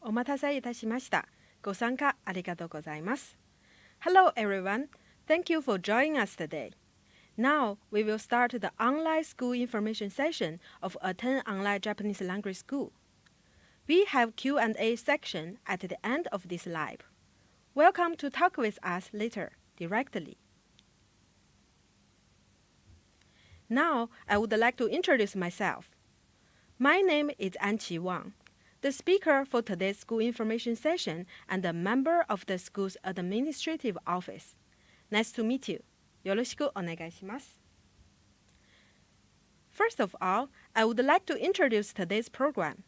お待たせいたしました。ご参加ありがとうございます。Hello everyone. Thank you for joining us today. Now we will start the online school information session of Attain Online Japanese Language School. We have Q&A section at the end of this live. Welcome to talk with us later directly. Now I would like to introduce myself. My name is Anqi Wang, the speaker for today's school information session and a member of the school's administrative office. Nice to meet you. よろしくお願いします。First of all, I would like to introduce today's program.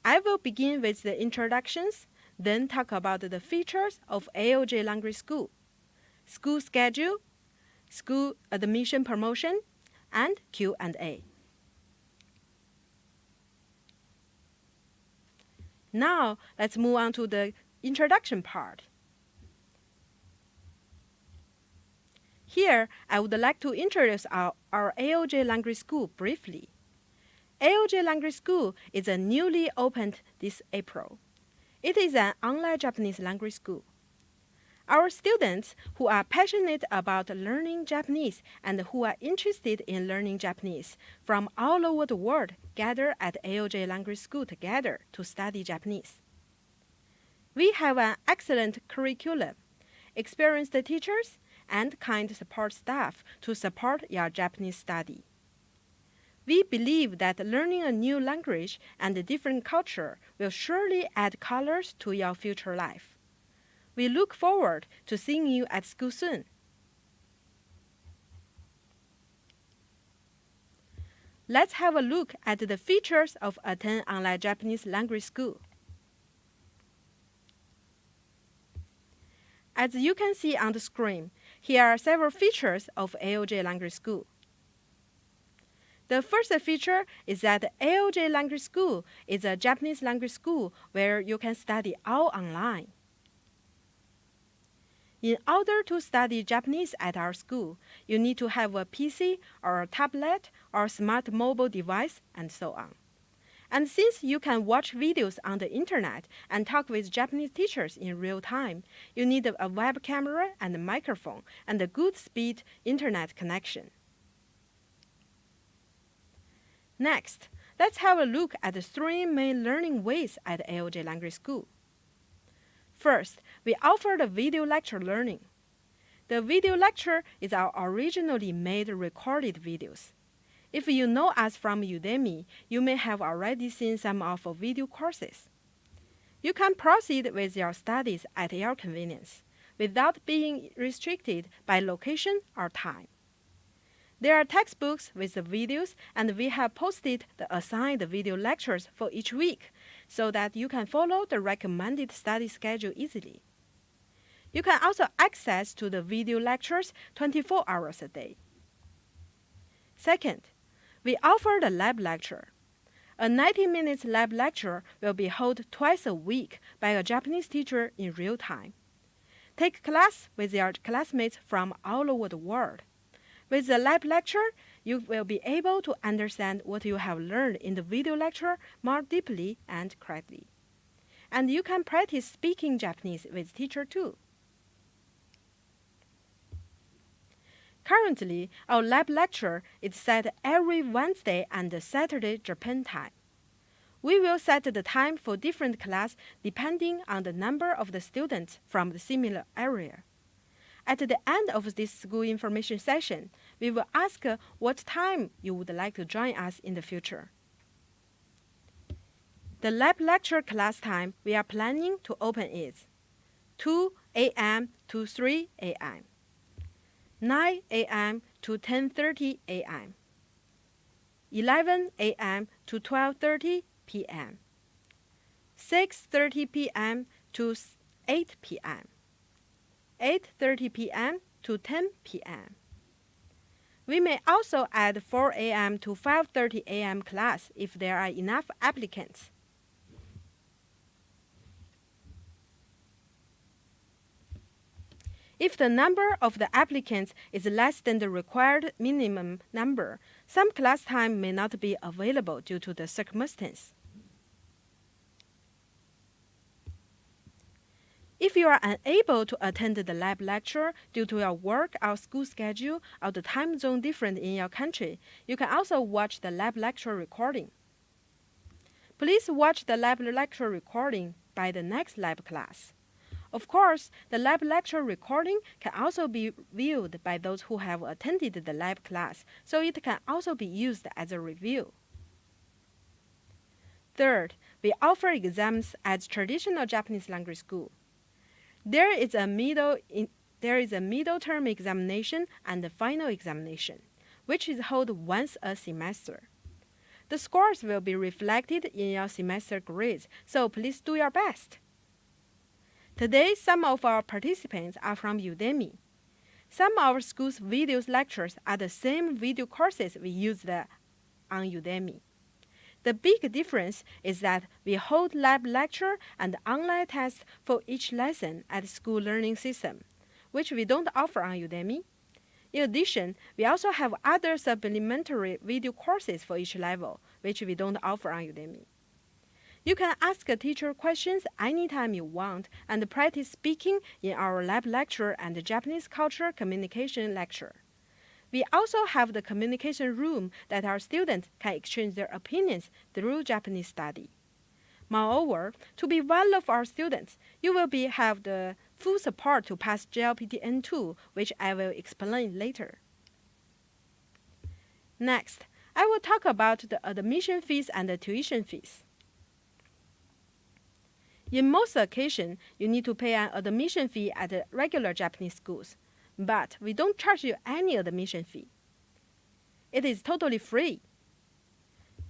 I will begin with the introductions, then talk about the features of AOJ Language School, school schedule, school admission promotion, and Q&A. Now, let's move on to the introduction part. Here, I would like to introduce our AOJ Language School briefly. AOJ Language School is a newly opened this April. It is an online Japanese language school. Our students who are passionate about learning Japanese and who are interested in learning Japanese from all over the world gather at AOJ Language School together to study Japanese. We have an excellent curriculum, experienced teachers, and kind support staff to support your Japanese study. We believe that learning a new language and a different culture will surely add colors to your future life. We look forward to seeing you at school soon. Let's have a look at the features of Attain Online Japanese Language School. As you can see on the screen, here are several features of AOJ Language School. The first feature is that AOJ Language School is a Japanese language school where you can study all online. In order to study Japanese at our school, you need to have a PC or a tablet or smart mobile device and so on. And since you can watch videos on the internet and talk with Japanese teachers in real time, you need a web camera and a microphone and a good speed internet connection. Next, let's have a look at the three main learning ways at AOJ Language School. First, we offer the video lecture learning. The video lecture is our originally made recorded videos. If you know us from Udemy, you may have already seen some of our video courses. You can proceed with your studies at your convenience, without being restricted by location or time. There are textbooks with the videos, and we have posted the assigned video lectures for each week so that you can follow the recommended study schedule easily. You can also access to the video lectures 24 hours a day. Second, we offer the lab lecture. A 90-minute lab lecture will be held twice a week by a Japanese teacher in real time. Take class with your classmates from all over the world. With the lab lecture, you will be able to understand what you have learned in the video lecture more deeply and correctly. And you can practice speaking Japanese with teacher too. Currently, our lab lecture is set every Wednesday and Saturday Japan time. We will set the time for different class depending on the number of the students from the similar area. At the end of this school information session, we will ask what time you would like to join us in the future. The lab lecture class time we are planning to open is 2 a.m. to 3 a.m., 9 a.m. to 10:30 a.m., 11 a.m. to 12:30 p.m., 6:30 p.m. to 8 p.m., 8:30 p.m. to 10 p.m. We may also add 4 a.m. to 5:30 a.m. class if there are enough applicants. If the number of the applicants is less than the required minimum number, some class time may not be available due to the circumstance. If you are unable to attend the lab lecture due to your work or school schedule or the time zone different in your country, you can also watch the lab lecture recording. Please watch the lab lecture recording by the next lab class. Of course, the lab lecture recording can also be viewed by those who have attended the lab class, so it can also be used as a review. Third, we offer exams as traditional Japanese language school. There is a middle term examination and a final examination, which is held once a semester. The scores will be reflected in your semester grades, so please do your best. Today, some of our participants are from Udemy. Some of our school's video lectures are the same video courses we used on Udemy. The big difference is that we hold lab lecture and online tests for each lesson at School Learning System, which we don't offer on Udemy. In addition, we also have other supplementary video courses for each level, which we don't offer on Udemy. You can ask a teacher questions anytime you want and practice speaking in our lab lecture and Japanese culture communication lecture. We also have the communication room that our students can exchange their opinions through Japanese study. Moreover, to be one of our students, you will have the full support to pass JLPT N2, which I will explain later. Next, I will talk about the admission fees and the tuition fees. In most occasions, you need to pay an admission fee at regular Japanese schools, but we don't charge you any admission fee. It is totally free.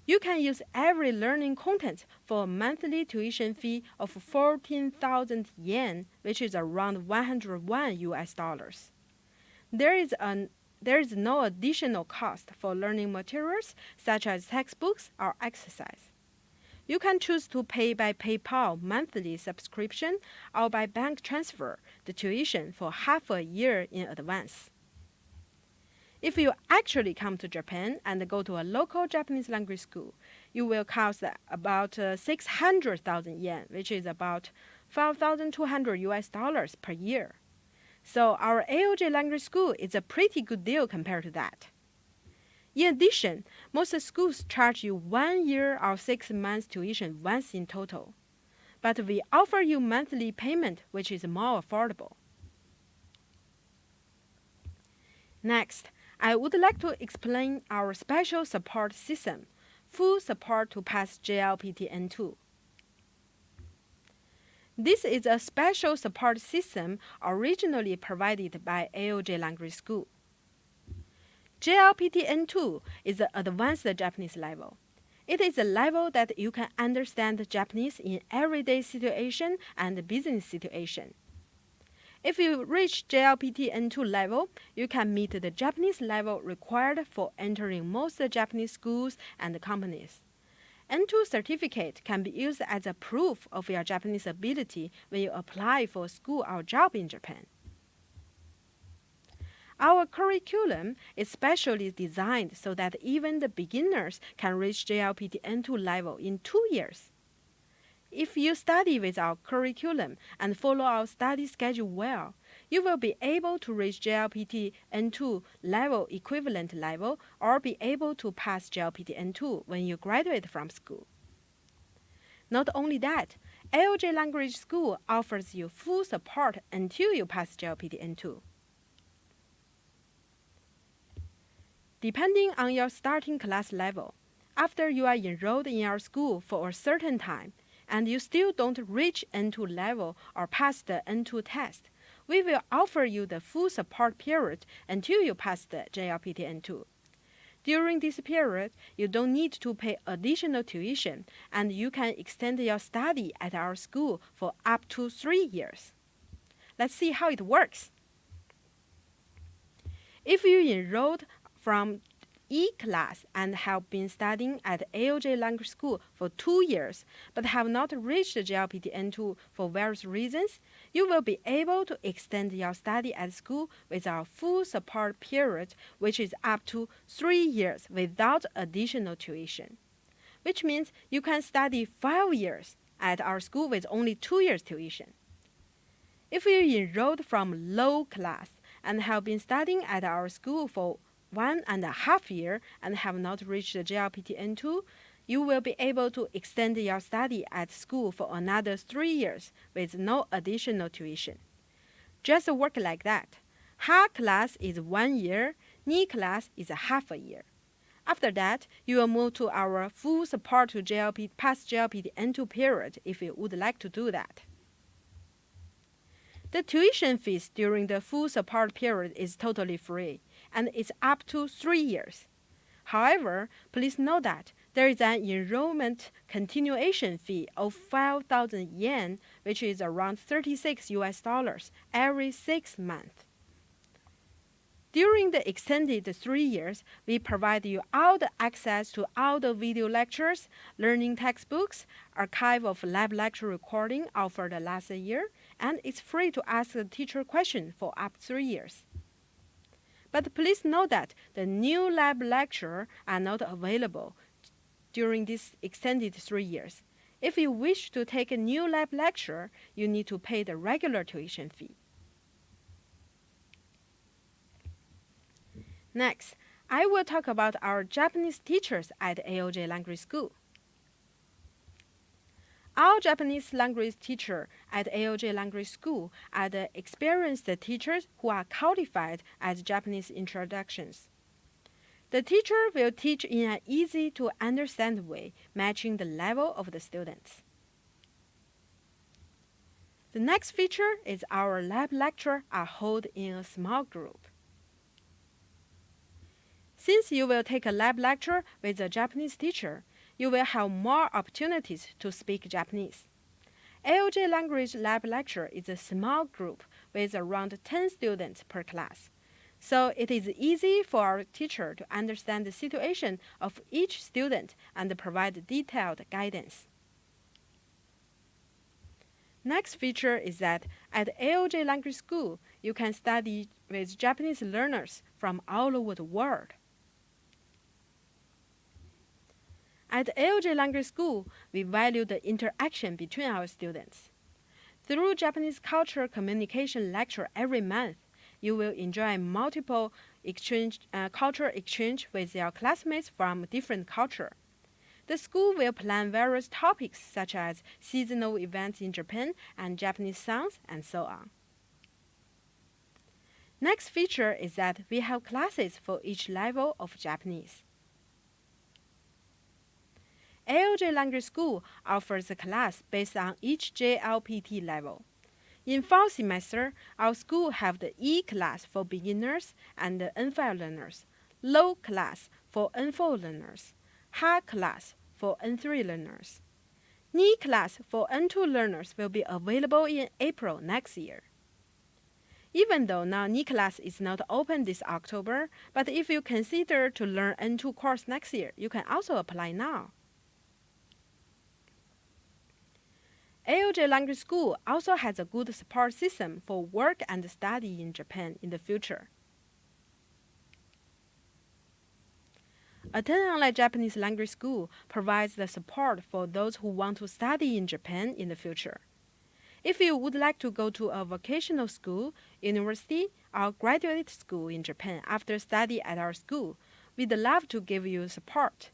You can use every learning content for a monthly tuition fee of 14,000 yen, which is around $101. There is no additional cost for learning materials such as textbooks or exercise. You can choose to pay by PayPal monthly subscription or by bank transfer the tuition for half a year in advance. If you actually come to Japan and go to a local Japanese language school, you will cost about 600,000 yen, which is about $5,200 per year. So our AOJ language school is a pretty good deal compared to that. In addition, most schools charge you 1 year or 6 months tuition once in total. But we offer you monthly payment, which is more affordable. Next, I would like to explain our special support system, full support to pass JLPT N2. This is a special support system originally provided by AOJ Language School. JLPT N2 is the advanced Japanese level. It is a level that you can understand Japanese in everyday situation and business situation. If you reach JLPT N2 level, you can meet the Japanese level required for entering most Japanese schools and companies. N2 certificate can be used as a proof of your Japanese ability when you apply for a school or job in Japan. Our curriculum is specially designed so that even the beginners can reach JLPT N2 level in 2 years. If you study with our curriculum and follow our study schedule well, you will be able to reach JLPT N2 level equivalent level or be able to pass JLPT N2 when you graduate from school. Not only that, AOJ Language School offers you full support until you pass JLPT N2. Depending on your starting class level, after you are enrolled in our school for a certain time, and you still don't reach N2 level or pass the N2 test, we will offer you the full support period until you pass the JLPT N2. During this period, you don't need to pay additional tuition, and you can extend your study at our school for up to 3 years. Let's see how it works. If you enrolled from E-class and have been studying at AOJ Language School for 2 years but have not reached JLPT N2 for various reasons, you will be able to extend your study at school with our full support period, which is up to 3 years without additional tuition, which means you can study 5 years at our school with only 2 years tuition. If you enrolled from low class and have been studying at our school for 1.5 years and have not reached the JLPT N2, you will be able to extend your study at school for another 3 years with no additional tuition. Just work like that. High class is 1 year, knee class is half a year. After that, you will move to our full support to past JLPT N2 period if you would like to do that. The tuition fees during the full support period is totally free, and it's up to 3 years. However, please note that there is an enrollment continuation fee of 5,000 yen, which is around $36 every 6 months. During the extended 3 years, we provide you all the access to all the video lectures, learning textbooks, archive of lab lecture recording offered last year, and it's free to ask the teacher questions for up to 3 years. But please note that the new lab lectures are not available during this extended 3 years. If you wish to take a new lab lecture, you need to pay the regular tuition fee. Next, I will talk about our Japanese teachers at AOJ Language School. Our Japanese language teachers at AOJ Language School are the experienced teachers who are qualified as Japanese introductions. The teacher will teach in an easy-to-understand way, matching the level of the students. The next feature is our lab lectures are held in a small group. Since you will take a lab lecture with a Japanese teacher, you will have more opportunities to speak Japanese. AOJ Language Lab Lecture is a small group with around 10 students per class, so it is easy for our teacher to understand the situation of each student and provide detailed guidance. Next feature is that at AOJ Language School, you can study with Japanese learners from all over the world. At AOJ Language School, we value the interaction between our students. Through Japanese culture communication lecture every month, you will enjoy multiple cultural exchange with your classmates from different culture. The school will plan various topics such as seasonal events in Japan and Japanese songs and so on. Next feature is that we have classes for each level of Japanese. AOJ Language School offers a class based on each JLPT level. In fall semester, our school have the E class for beginners and the N5 learners, low class for N4 learners, high class for N3 learners. NE class for N2 learners will be available in April next year. Even though now NE class is not open this October, but if you consider to learn N2 course next year, you can also apply now. AOJ Language School also has a good support system for work and study in Japan in the future. Attain Online Japanese Language School provides the support for those who want to study in Japan in the future. If you would like to go to a vocational school, university, or graduate school in Japan after study at our school, we'd love to give you support.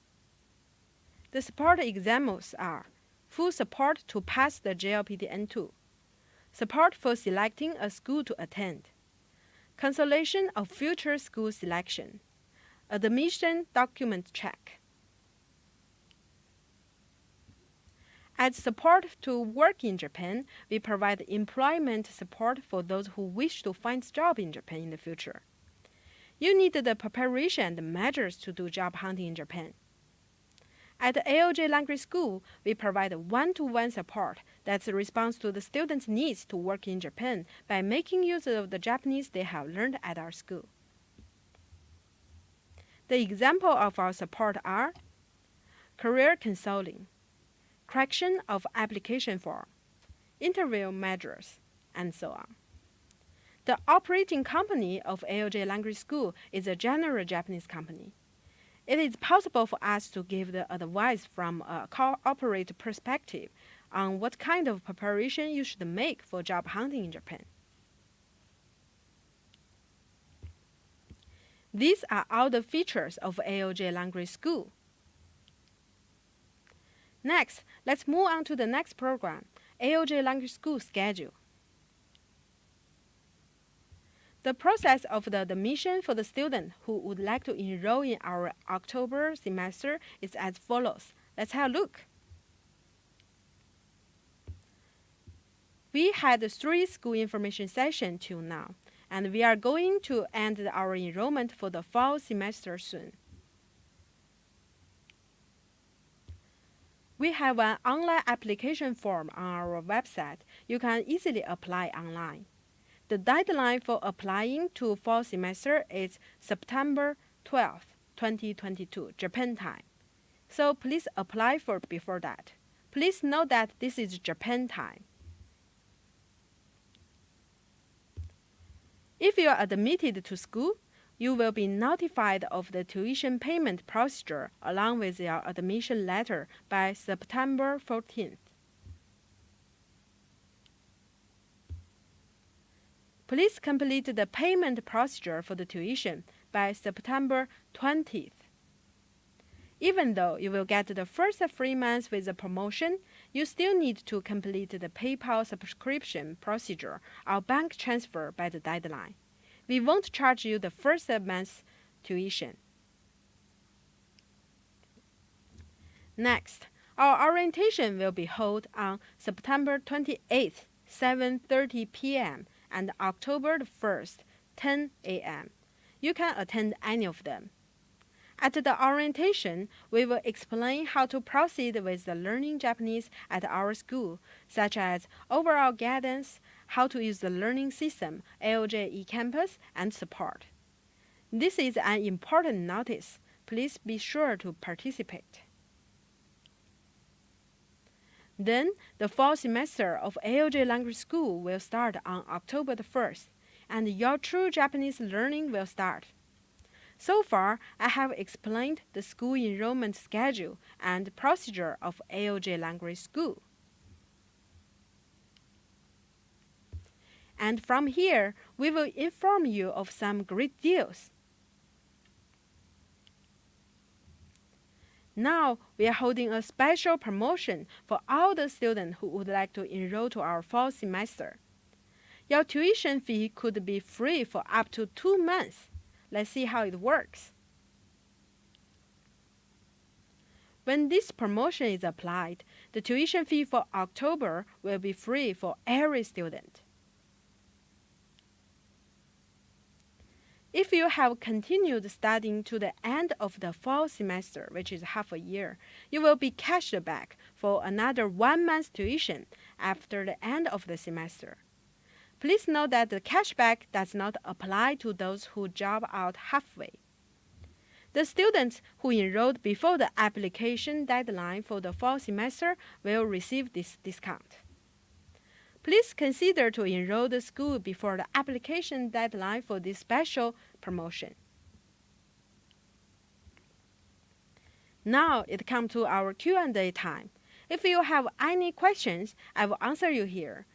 The support examples are full support to pass the JLPT N2, support for selecting a school to attend, cancellation of future school selection, admission document check. As support to work in Japan, we provide employment support for those who wish to find a job in Japan in the future. You need the preparation and measures to do job hunting in Japan. At AOJ Language School, we provide one-to-one support that responds to the students' needs to work in Japan by making use of the Japanese they have learned at our school. The example of our support are career counseling, correction of application form, interview measures, and so on. The operating company of AOJ Language School is a general Japanese company. It is possible for us to give the advice from a corporate perspective on what kind of preparation you should make for job hunting in Japan. These are all the features of AOJ Language School. Next, let's move on to the next program, AOJ Language School schedule. The process of the admission for the student who would like to enroll in our October semester is as follows. Let's have a look. We had 3 school information sessions till now, and we are going to end our enrollment for the fall semester soon. We have an online application form on our website. You can easily apply online. The deadline for applying to fall semester is September 12th, 2022, Japan time. So please apply for before that. Please note that this is Japan time. If you are admitted to school, you will be notified of the tuition payment procedure along with your admission letter by September 14th. Please complete the payment procedure for the tuition by September 20th. Even though you will get the first 3 months with a promotion, you still need to complete the PayPal subscription procedure or bank transfer by the deadline. We won't charge you the first month's tuition. Next, our orientation will be held on September 28th, 7:30 p.m. and October 1st, 10 a.m. You can attend any of them. At the orientation, we will explain how to proceed with the learning Japanese at our school, such as overall guidance, how to use the learning system, AOJ eCampus, and support. This is an important notice. Please be sure to participate. Then, the fall semester of AOJ Language School will start on October 1st, and your true Japanese learning will start. So far, I have explained the school enrollment schedule and procedure of AOJ Language School. And from here, we will inform you of some great deals. Now, we are holding a special promotion for all the students who would like to enroll to our fall semester. Your tuition fee could be free for up to 2 months. Let's see how it works. When this promotion is applied, the tuition fee for October will be free for every student. If you have continued studying to the end of the fall semester, which is half a year, you will be cashed back for another 1 month's tuition after the end of the semester. Please note that the cashback does not apply to those who drop out halfway. The students who enrolled before the application deadline for the fall semester will receive this discount. Please consider to enroll the school before the application deadline for this special promotion. Now it comes to our Q&A time. If you have any questions, I will answer you here.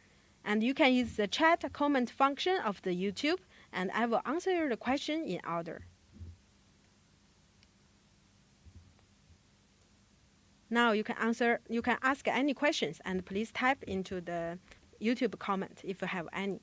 And you can use the chat comment function of the YouTube, and I will answer the question in order. Now you can ask any questions, and please type into the YouTube comment if you have any.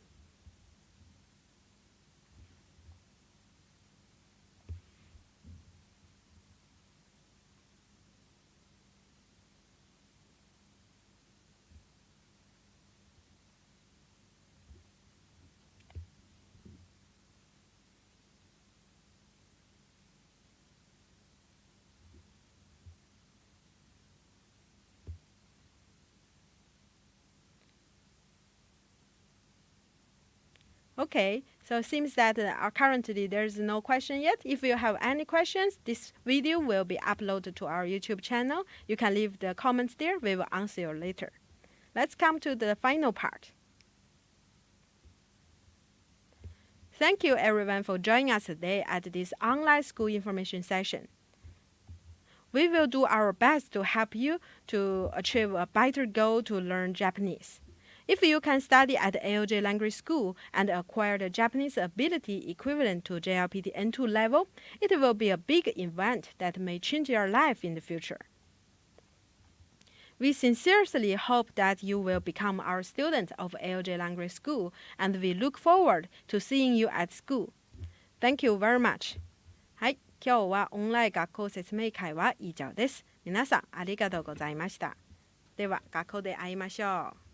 Okay, so it seems that currently there is no question yet. If you have any questions, this video will be uploaded to our YouTube channel. You can leave the comments there. We will answer you later. Let's come to the final part. Thank you everyone for joining us today at this online school information session. We will do our best to help you to achieve a better goal to learn Japanese. If you can study at AOJ Language School and acquire the Japanese ability equivalent to JLPT N2 level, it will be a big event that may change your life in the future. We sincerely hope that you will become our student of AOJ Language School, and we look forward to seeing you at school. Thank you very much. はい、今日はオンライン学校説明会は以上です。皆さんありがとうございました。では学校で会いましょう。